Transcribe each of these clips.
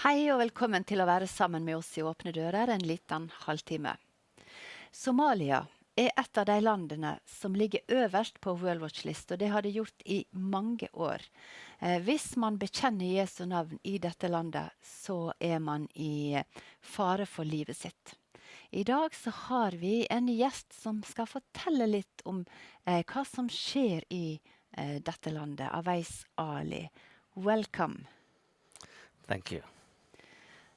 Hei og velkommen til å være sammen med oss i Åpne Dører en liten halvtime. Somalia er et av de landene som ligger øverst på World Watch List, og det har det gjort i mange år. Hvis man bekjenner Jesu navn i dette landet, så er man i fare for livet sitt. I dag så har vi en gjest som skal fortelle litt om hva som skjer i dette landet. Aweis Ali, welcome. Thank you.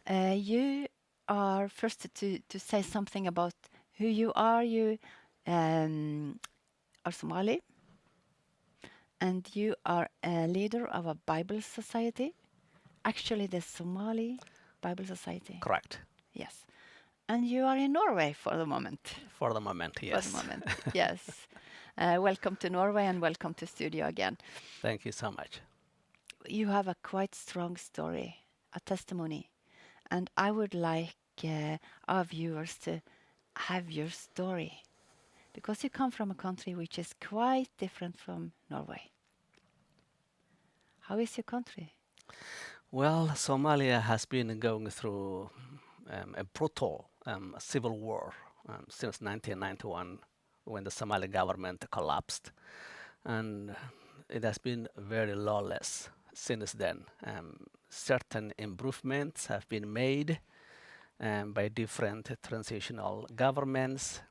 You are first to say something about who you are. You are Somali, and you are a leader of a Bible society. Actually, the Somali Bible Society. Correct. Yes. And you are in Norway for the moment. For the moment, yes. For the moment, yes. Welcome to Norway and welcome to studio again. Thank you so much. You have a quite strong story, a testimony. And I would like our viewers to have your story, because you come from a country which is quite different from Norway. How is your country? Well, Somalia has been going through a brutal civil war since 1991, when the Somali government collapsed. And it has been very lawless since then. Certain improvements have been made by different transitional governments,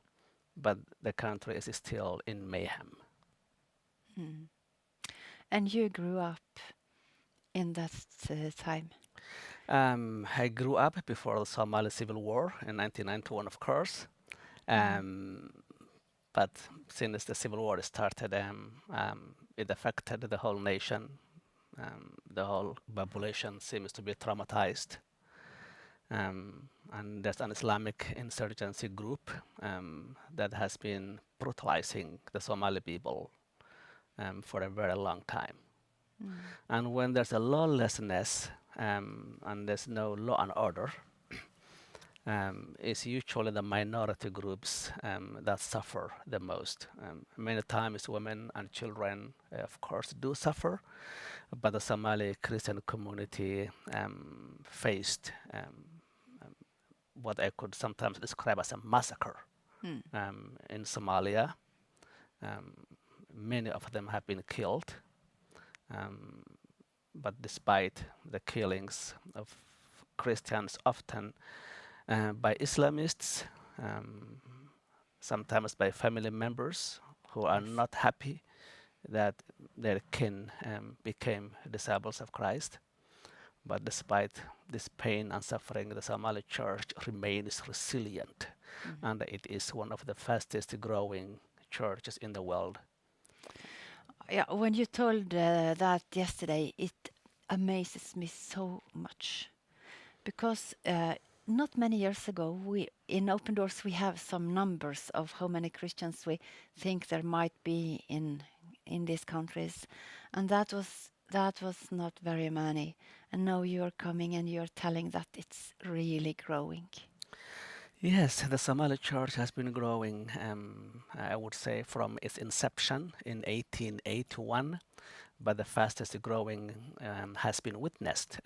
but the country is still in mayhem. Mm. And you grew up in that time? I grew up before the Somali Civil War in 1991, of course. But since the Civil War started, it affected the whole nation. The whole population seems to be traumatized. And there's an Islamic insurgency group that has been brutalizing the Somali people for a very long time. And when there's a lawlessness and there's no law and order, it's usually the minority groups that suffer the most. Many times women and children, of course, do suffer, but the Somali Christian community faced what I could sometimes describe as a massacre in Somalia. Many of them have been killed, but despite the killings of Christians, often by Islamists, sometimes by family members who are not happy that their kin became disciples of Christ. But despite this pain and suffering, the Somali church remains resilient, and it is one of the fastest growing churches in the world. Yeah, when you told that yesterday, it amazes me so much, because not many years ago, we in Open Doors we have some numbers of how many Christians we think there might be in these countries, and that was not very many. And now you are coming and you are telling that it's really growing. Yes, the Somali church has been growing, I would say, from its inception in 1881, but the fastest growing has been witnessed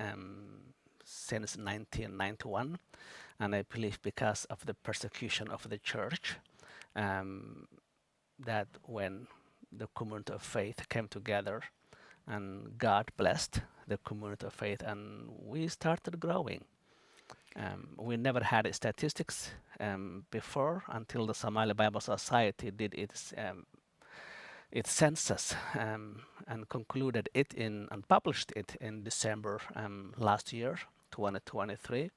since 1991, and I believe because of the persecution of the church, that when the community of faith came together and God blessed the community of faith, and we started growing. We never had statistics before until the Somali Bible Society did its census and concluded it and published it in December last year, 2023.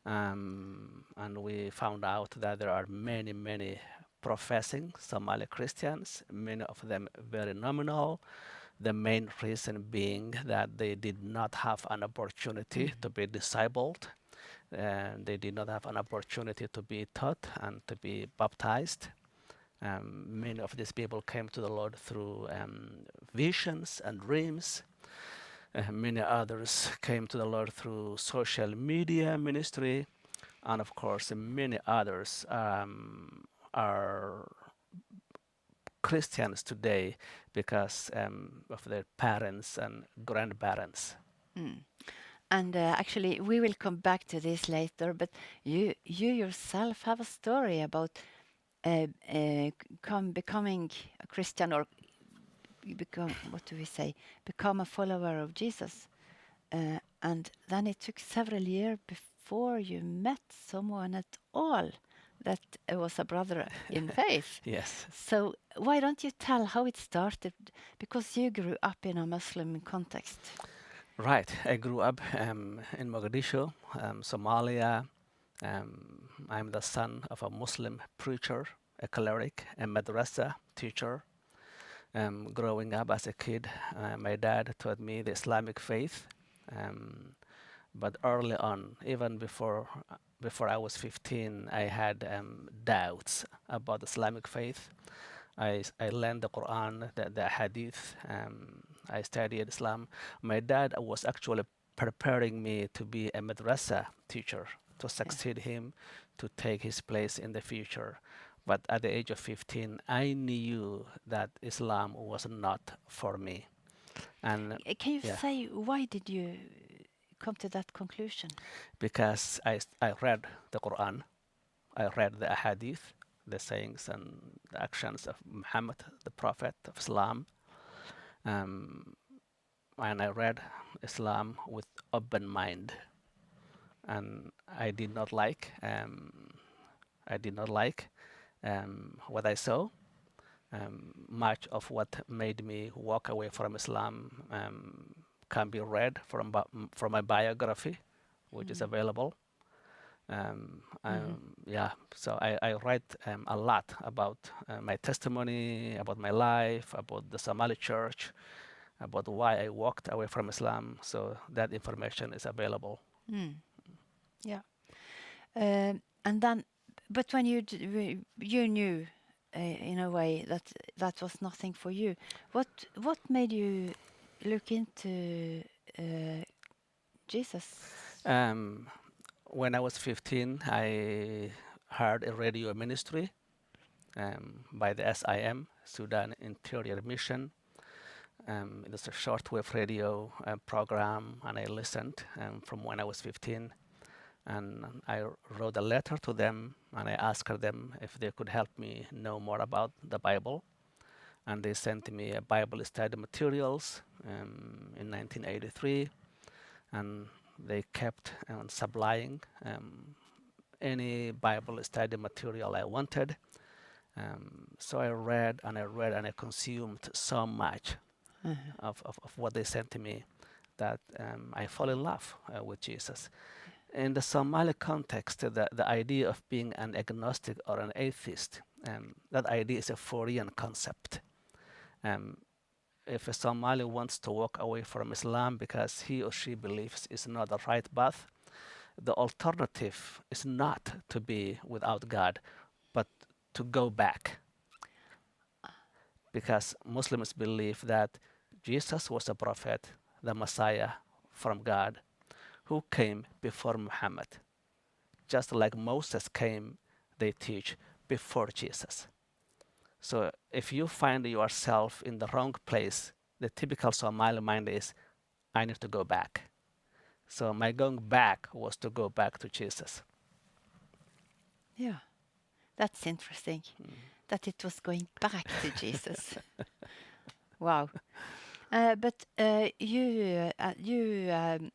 And we found out that there are many professing Somali Christians, many of them very nominal. The main reason being that they did not have an opportunity to be discipled. They did not have an opportunity to be taught and to be baptized. Many of these people came to the Lord through visions and dreams. Many others came to the Lord through social media ministry. And of course, many others are Christians today because of their parents and grandparents. And actually, we will come back to this later. But you yourself have a story about becoming a Christian, or you become, what do we say, become a follower of Jesus. And then it took several years before you met someone at all that was a brother in faith. Yes. So why don't you tell how it started? Because you grew up in a Muslim context. Right. I grew up in Mogadishu, Somalia. I'm the son of a Muslim preacher, a cleric, a madrasa teacher. Growing up as a kid, my dad taught me the Islamic faith. But early on, even before I was 15, I had doubts about Islamic faith. I learned the Quran, the Hadith. I studied Islam. My dad was actually preparing me to be a madrasa teacher, to Yeah. succeed him, to take his place in the future. But at the age of 15, I knew that Islam was not for me. And Can you yeah, say why did you come to that conclusion? because I read the Quran, I read the Hadith, the sayings and the actions of Muhammad, the Prophet of Islam, um, and I read Islam with open mind, and I did not like what I saw. Much of what made me walk away from Islam can be read from my biography, which is Mm. available. Mhm. Yeah, so I write a lot about my testimony, about my life, about the Somali church, about why I walked away from Islam. So that information is available. Mm. Yeah. And then, but when you knew, in a way that that was nothing for you, what made you look into Jesus? Um, when I was 15, I heard a radio ministry by the SIM, Sudan Interior Mission. It was a shortwave radio program, and I listened from when I was 15. And I wrote a letter to them, and I asked them if they could help me know more about the Bible. And they sent me a Bible study materials in 1983, and they kept supplying any Bible study material I wanted. So I read and I read and I consumed so much Uh-huh. of what they sent to me that I fall in love with Jesus. In the Somali context, the idea of being an agnostic or an atheist, that idea is a foreign concept. Um, if a Somali wants to walk away from Islam because he or she believes it's not the right path, the alternative is not to be without God, but to go back. Because Muslims believe that Jesus was a prophet, the Messiah from God, who came before Muhammad. Just like Moses came, they teach, before Jesus. So if you find yourself in the wrong place, the typical Somali mind is, I need to go back. So my going back was to go back to Jesus. Yeah, that's interesting. That it was going back to Jesus. Wow. But you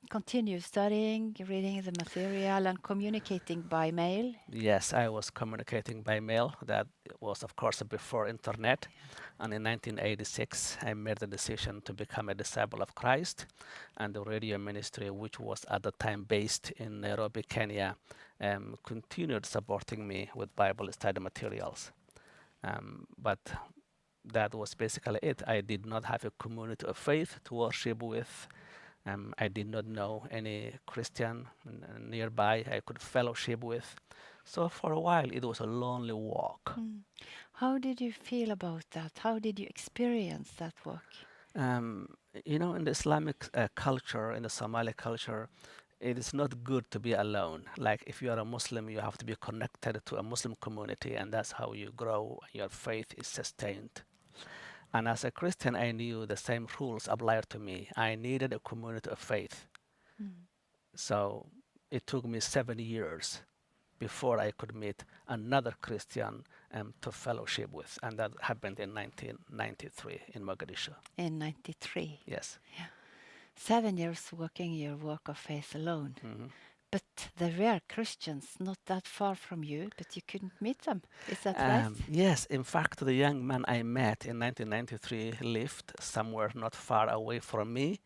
continue studying, reading the material, and communicating by mail. Yes, I was communicating by mail. That was, of course, before internet. And in 1986, I made the decision to become a disciple of Christ. And the radio ministry, which was at the time based in Nairobi, Kenya, continued supporting me with Bible study materials. But that was basically it. I did not have a community of faith to worship with. I did not know any Christian nearby I could fellowship with. So for a while, it was a lonely walk. Mm. How did you feel about that? How did you experience that work? Um, in the Islamic culture, in the Somali culture, it is not good to be alone. Like if you are a Muslim, you have to be connected to a Muslim community, and that's how you grow and your faith is sustained. And as a Christian, I knew the same rules applied to me. I needed a community of faith. Mm. So it took me 7 years before I could meet another Christian to fellowship with, and that happened in 1993 in Mogadishu. In 93. Yes. 7 years walking your walk of faith alone. Mhm. But there were Christians not that far from you, but you couldn't meet them. Is that right? Yes, in fact, the young man I met in 1993 lived somewhere not far away from me.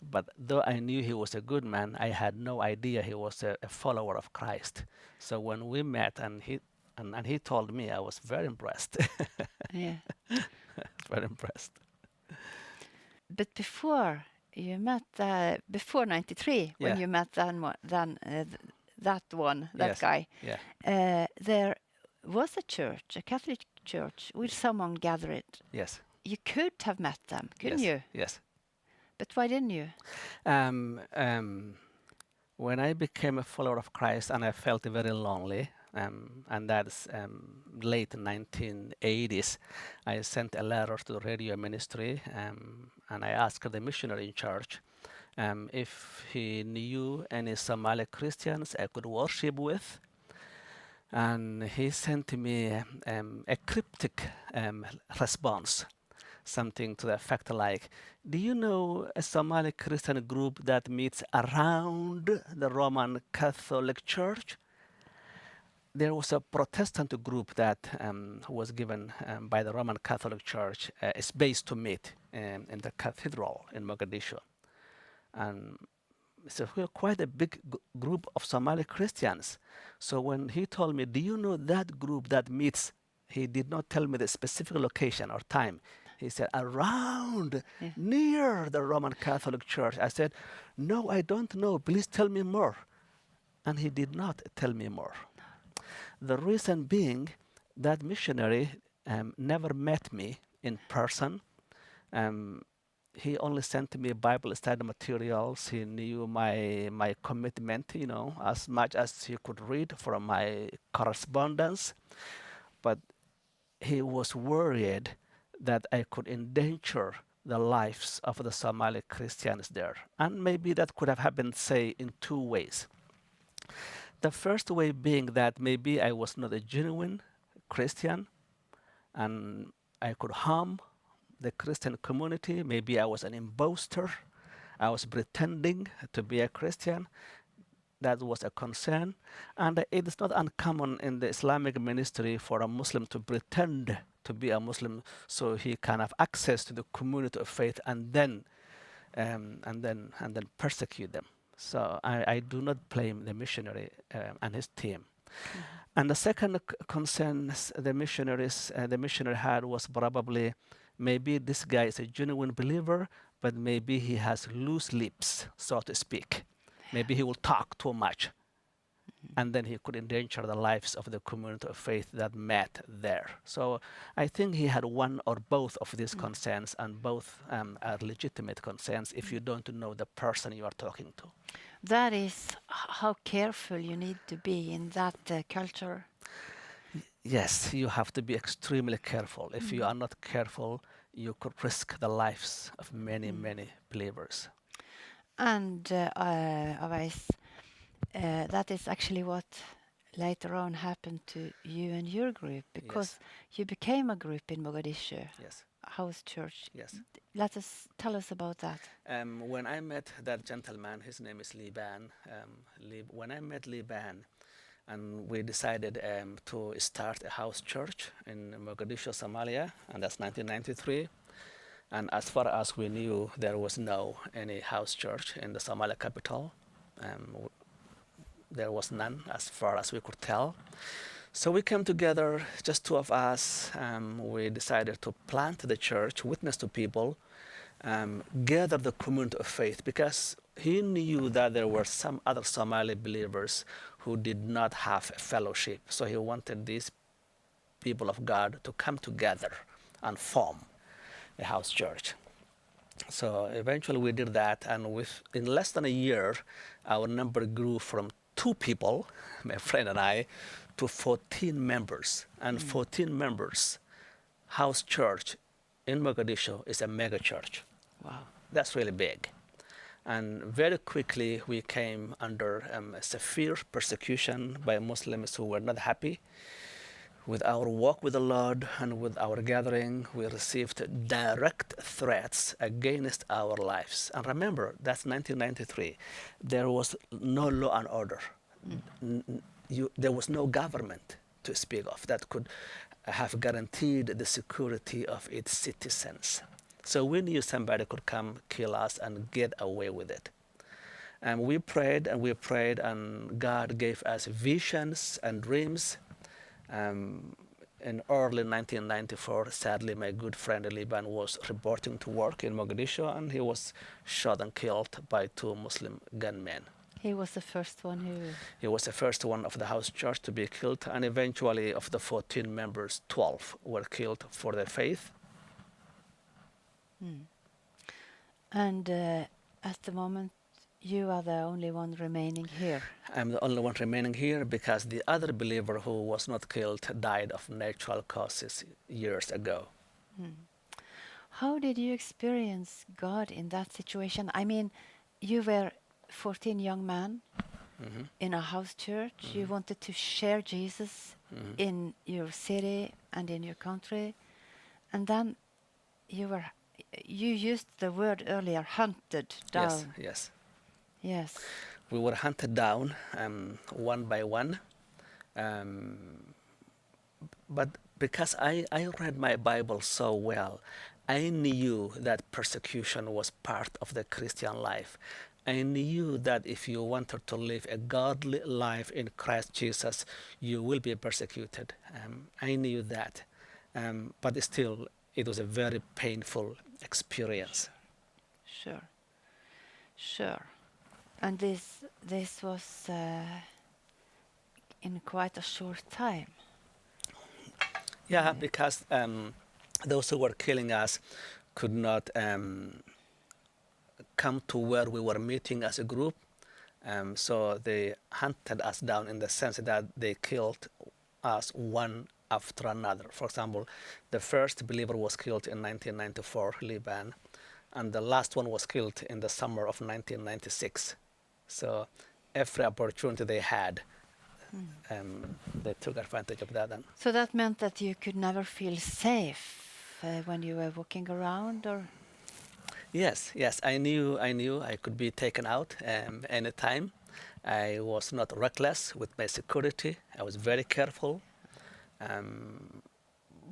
But though I knew he was a good man, I had no idea he was a follower of Christ. So when we met and he told me, I was very impressed. Yeah. Very impressed. But before you met, before 93, when Yeah. you met that Yes. guy, Yeah. there was a church, a Catholic church, with someone gathered. Yes. You could have met them, couldn't you? Yes. But why didn't you? When I became a follower of Christ and I felt very lonely, and that's late 1980s, I sent a letter to the radio ministry, and I asked the missionary in charge if he knew any Somali Christians I could worship with. And he sent me a cryptic response, something to the effect like, do you know a Somali Christian group that meets around the Roman Catholic Church? There was a Protestant group that was given by the Roman Catholic Church a space to meet in the cathedral in Mogadishu. And it's quite a big group of Somali Christians. So when he told me, do you know that group that meets, he did not tell me the specific location or time. He said, around, near the Roman Catholic Church. I said, no, I don't know. Please tell me more. And he did not tell me more. The reason being that missionary never met me in person. He only sent me Bible study materials. He knew my commitment, as much as he could read from my correspondence. But he was worried that I could endanger the lives of the Somali Christians there. And maybe that could have happened, say, in two ways. The first way being that maybe I was not a genuine Christian and I could harm the Christian community. Maybe I was an imposter. I was pretending to be a Christian. That was a concern. And it is not uncommon in the Islamic ministry for a Muslim to pretend to be a Muslim so he can have access to the community of faith and then persecute them. So I do not blame the missionary and his team. Mm-hmm. And the second concern the missionary had was probably maybe this guy is a genuine believer, but maybe he has loose lips, so to speak. Maybe he will talk too much. And then he could endanger the lives of the community of faith that met there. So I think he had one or both of these concerns, and both are legitimate concerns if you don't know the person you are talking to. That is how careful you need to be in that culture. Yes, you have to be extremely careful. If you are not careful, you could risk the lives of many, many believers. And Aweis, that is actually what later on happened to you and your group, because you became a group in Mogadishu. Yes. House church. Yes. Tell us about that. When I met that gentleman, his name is Liban. When I met Liban, and we decided to start a house church in Mogadishu, Somalia, and that's 1993. And as far as we knew, there was any house church in the Somalia capital. There was none, as far as we could tell. So we came together, just two of us. We decided to plant the church, witness to people, gather the community of faith, because he knew that there were some other Somali believers who did not have a fellowship. So he wanted these people of God to come together and form a house church. So eventually we did that, and in less than a year, our number grew from 2 people, my friend and I, to 14 members. And 14 members, house church in Mogadishu is a mega church. Wow. That's really big. And very quickly we came under severe persecution by Muslims who were not happy with our walk with the Lord and with our gathering. We received direct threats against our lives. And remember, that's 1993. There was no law and order. There was no government to speak of that could have guaranteed the security of its citizens. So we knew somebody could come, kill us, and get away with it. And we prayed, and God gave us visions and dreams. In early 1994, sadly, my good friend Liban was reporting to work in Mogadishu, and he was shot and killed by 2 Muslim gunmen. He was the first one who... He was the first one of the house church to be killed, and eventually of the 14 members, 12 were killed for their faith. And at the moment, you are the only one remaining here. I'm the only one remaining here because the other believer who was not killed died of natural causes years ago. How did you experience God in that situation? I mean, you were 14 young men in a house church. You wanted to share Jesus in your city and in your country. And then you used the word earlier, hunted down. Yes. Yes. We were hunted down one by one. But because I read my Bible so well, I knew that persecution was part of the Christian life. I knew that if you wanted to live a godly life in Christ Jesus, you will be persecuted. I knew that. But still, it was a very painful experience. Sure. And this was in quite a short time. Yeah, because those who were killing us could not come to where we were meeting as a group. So they hunted us down in the sense that they killed us one after another. For example, the first believer was killed in 1994, Liban, and the last one was killed in the summer of 1996. So every opportunity they had, they took advantage of that. So that meant that you could never feel safe when you were walking around, or? Yes, I knew I could be taken out anytime. I was not reckless with my security. I was very careful.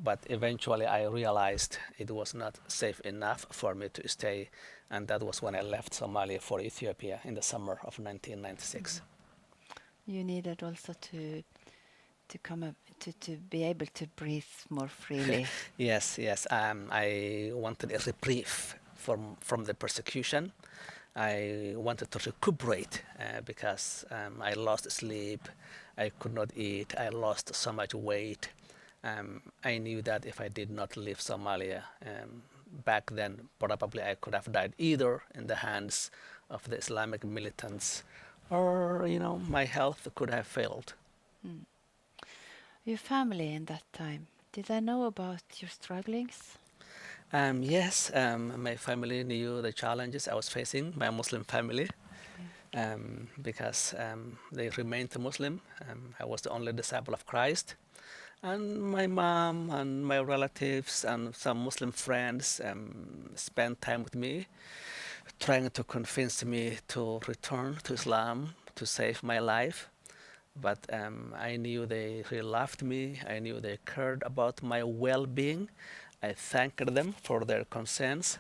But eventually I realized it was not safe enough for me to stay, and that was when I left Somalia for Ethiopia in the summer of 1996. You needed also to come up to be able to breathe more freely. Yes. I wanted a reprieve from the persecution. I wanted to recuperate because I lost sleep. I could not eat. I lost so much weight. I knew that if I did not leave Somalia back then, probably I could have died either in the hands of the Islamic militants, or my health could have failed. Your family in that time, did they know about your strugglings? Yes, my family knew the challenges I was facing, my Muslim family, because they remained Muslim. I was the only disciple of Christ. And my mom and my relatives and some Muslim friends spent time with me, trying to convince me to return to Islam to save my life. But I knew they really loved me. I knew they cared about my well-being. I thanked them for their concerns.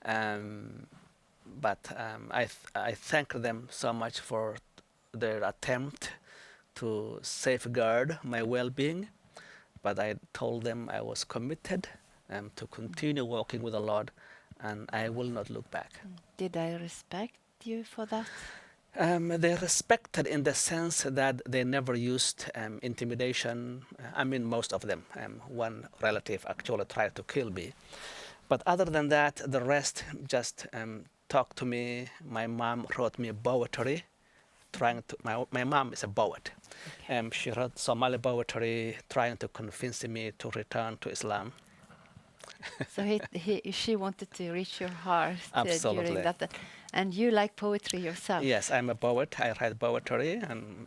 But I thank them so much for their attempt to safeguard my well-being, but I told them I was committed to continue walking with the Lord, and I will not look back. Did they respect you for that? They respected in the sense that they never used intimidation. I mean, most of them. One relative actually tried to kill me. But other than that, the rest just talked to me. My mom wrote me poetry. My mom is a poet. She wrote Somali poetry trying to convince me to return to Islam. So she wanted to reach your heart Absolutely. during that. And you like poetry yourself. Yes, I'm a poet. I write poetry, and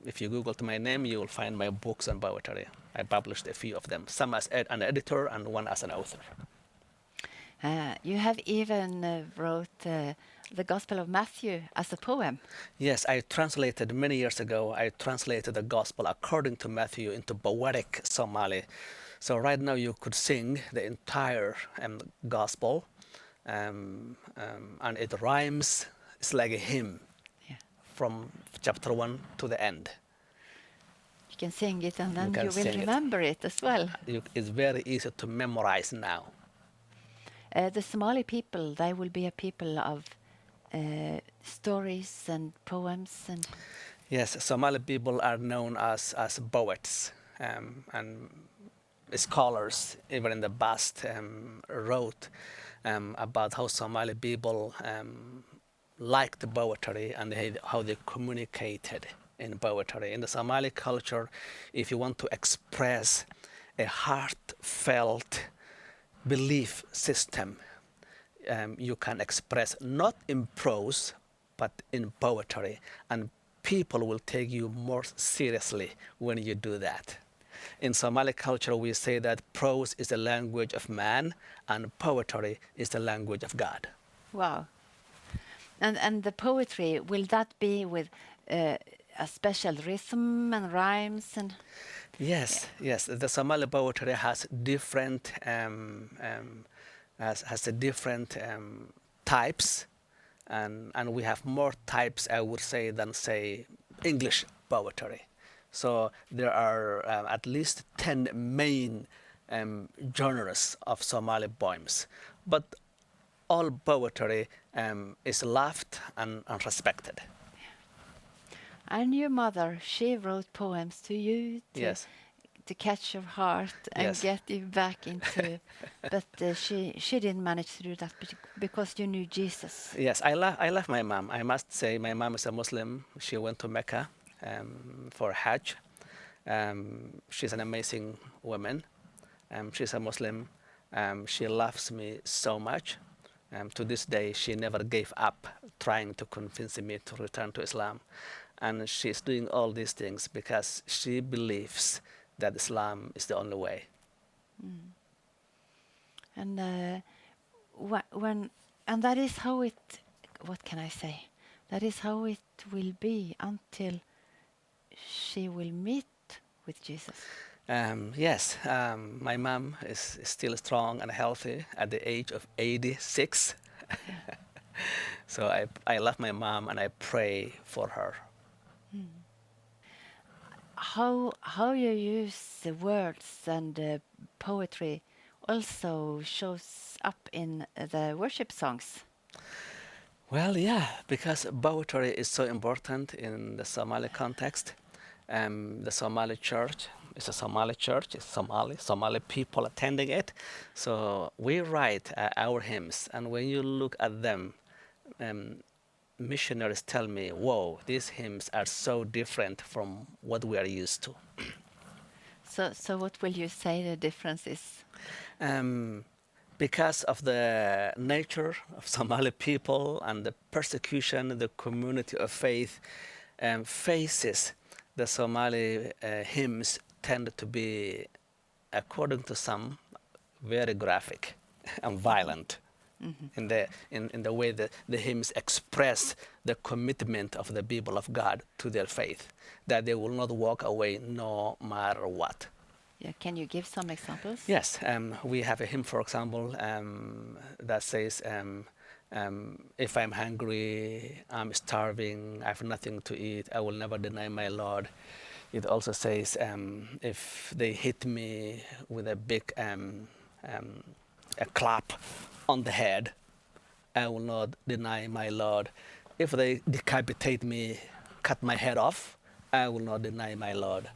if you Google my name, you will find my books on poetry. I published a few of them, some as an editor and one as an author. You have even wrote the Gospel of Matthew as a poem. Yes, I translated many years ago. I translated the Gospel according to Matthew into poetic Somali. So right now you could sing the entire Gospel, and it rhymes. It's like a hymn Yeah. from chapter 1 to the end. You can sing it and then can you will sing it. remember it as well. It's very easy to memorize now. The Somali people, they will be a people of stories and poems and Yes, Somali people are known as poets, and scholars, even in the past, wrote about how Somali people liked poetry and how they communicated in poetry. In the Somali culture, if you want to express a heartfelt belief system, you can express not in prose but in poetry, and people will take you more seriously when you do that. In Somali culture, we say that prose is the language of man and poetry is the language of God. wow. And the poetry, will that be with a special rhythm and rhymes and Yes, yes. The Somali poetry has different has a different types, and we have more types, I would say, than say English poetry. So there are at least 10 main genres of Somali poems, but all poetry is loved and respected. And your mother, she wrote poems to you Yes. to catch your heart and Yes. get you back into. But she didn't manage to do that because you knew Jesus. Yes, I love my mom. I must say my mom is a Muslim. She went to Mecca for Hajj. She's an amazing woman. She's a Muslim. She loves me so much. To this day, she never gave up trying to convince me to return to Islam. And she's doing all these things because she believes that Islam is the only way. And and that is how it. What can I say? That is how it will be until she will meet with Jesus. Yes, my mom is still strong and healthy at the age of 86. So I love my mom and I pray for her. How you use the words and poetry also shows up in the worship songs. Well, yeah, because poetry is so important in the Somali context. The Somali church is a Somali church, it's Somali people attending it. So we write our hymns, and when you look at them, missionaries tell me, whoa, these hymns are so different from what we are used to. So what will you say the difference is? Because of the nature of Somali people and the persecution the community of faith faces, the Somali hymns tend to be, according to some, very graphic and violent. In the way that the hymns express the commitment of the people of God to their faith, that they will not walk away no matter what. Yeah, can you give some examples? Yes, we have a hymn, for example, that says, if I'm hungry, I'm starving, I have nothing to eat, I will never deny my Lord. It also says, if they hit me with a big a clap on the head, I will not deny my Lord. If they decapitate me, cut my head off, I will not deny my Lord.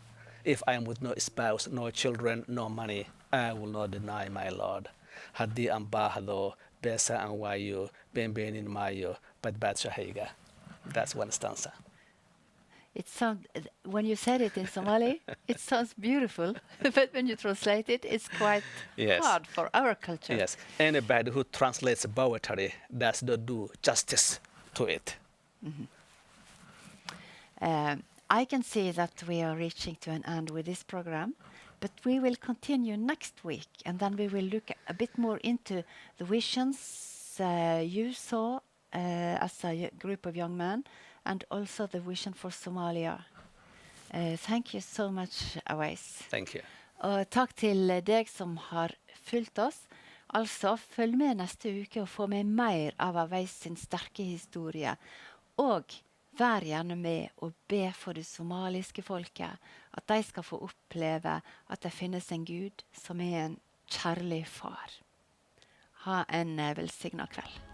If I am with no spouse, no children, no money, I will not deny my Lord. Haddii aan baahdo, beesa aan waayo, beenbeenin maayo, badbaad shahayga. That's one stanza. when you said it in Somali, it sounds beautiful, but when you translate it, it's quite Yes. hard for our culture. Yes. Anybody who translates poetry does not do justice to it. I can see that we are reaching to an end with this program, but we will continue next week, and then we will look a bit more into the visions you saw as a group of young men, and also the vision for Somalia. Thank you so much, Aweis. Thank you. Og takk til deg som har fulgt oss. Altså, følg med neste uke og få med mer av Aweis sin sterke historie. Og vær gjerne med og be for det somaliske folket, at de skal få oppleve at det finnes en Gud som er en kjærlig far. Ha en velsignet kveld.